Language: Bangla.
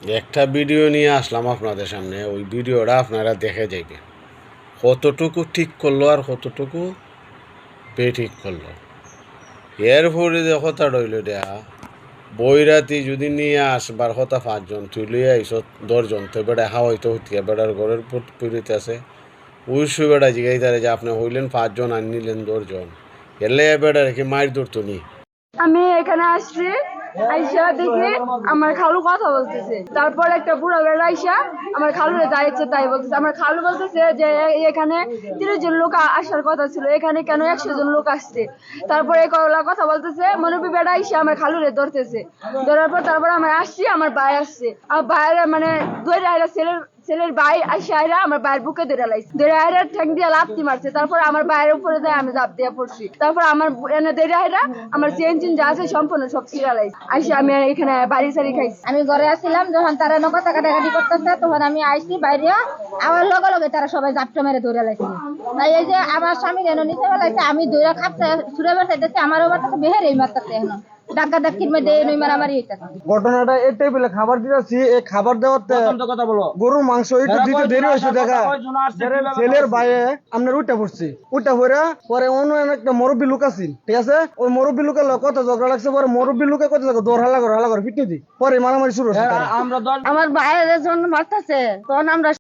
একটা ভিডিও নিয়ে আসলাম আপনাদের সামনে, ওই ভিডিওটা আপনারা দেখে যাইবেন কতটুকু ঠিক করলো আর কতটুকু বেঠিক করলো। এরপরে যে কথা রইল দেয়া বইরাতি যদি নিয়ে আসবার কথা 5 জন, তুই লইয়া আইস 10 জন, তো বেড়া হাওয়াইতে হইতে বেড়ার ঘরের পুরিতে আছে উইশু বেড়া জিগাইতারে যে আপনি হইলেন 5 জন আর নিলেন 10 জন, এলে বেড়া রেখে মাইর ধরতো নি। আমি এখানে আসছি, আইসা দেখি আমার খালু কথা বলতেছে। তারপর একটা বুড়া বেড়া আইসা আমার খালুরে যা ইচ্ছে তাই বলতেছে। আমার খালু বলতেছে যে এখানে 30 জন লোক আসার কথা ছিল, এখানে কেন 100 জন লোক আসছে। তারপরে কথা বলতেছে, মনুবি বেড়া আইসা আমার খালুরে ধরতেছে। ধরার পর তারপর আমার আসছি, আমার ভাই আসছে। আমার ভাইয়ের মানে ধরে আইরা ছেলের ভাই আইসা আইরা আমার ভাইয়ের বুকে ধরে লাইছে, ধরে আইরা ঠ্যাং দিয়ে লাথি মারছে। তারপর আমার ভাইয়ের উপরে যায় আমি ঝাঁপ দিয়ে পড়ছি। তারপর আমার এনে ধরে আইরা আমার চেন যা আছে সম্পূর্ণ সব ছিঁড়া লাইছে। আইসা আমি এখানে বাড়ি সারি খাইছি। আমি ঘরে আসছিলাম, যখন তারা কথা কাটাকাটি করতেছে তখন আমি আইসি বাইরে, আমার লগে লগে তারা সবাই জাপটা মেরে ধরে লাইছে। তাই এই যে আমার স্বামী যেন নিচে বেলাইছে, আমি দইরা খাপতে ছুড়ে বেড়াইতেছি, আমারও বাড়তেছে বেহের এই মারতেছে। এখন ডাক্কা ডাক্কির মধ্যে এই মারামারি হইতেছে। ঘটনাটা এই টেবিলে খাবার দিয়েছি, এই খাবার দেওয়াতে গরুর মাংস একটু দিতে দেরি হয়েছে। দেখা ছেলের বাইরে আপনার উঠা পড়ছি, উঠা পড়ে পরে অন্য একটা মুরব্বী লোক আছে, ঠিক আছে, ওই মুরব্বী লোকের কত ঝগড়া লাগছে। পরে মুরব্বী লোকে কত দৌড় হালা করে ফিটনে দি, পরে মারামারি শুরু হচ্ছে। আমার ভাইয়ের জন্য মারতেছে, তখন আমরা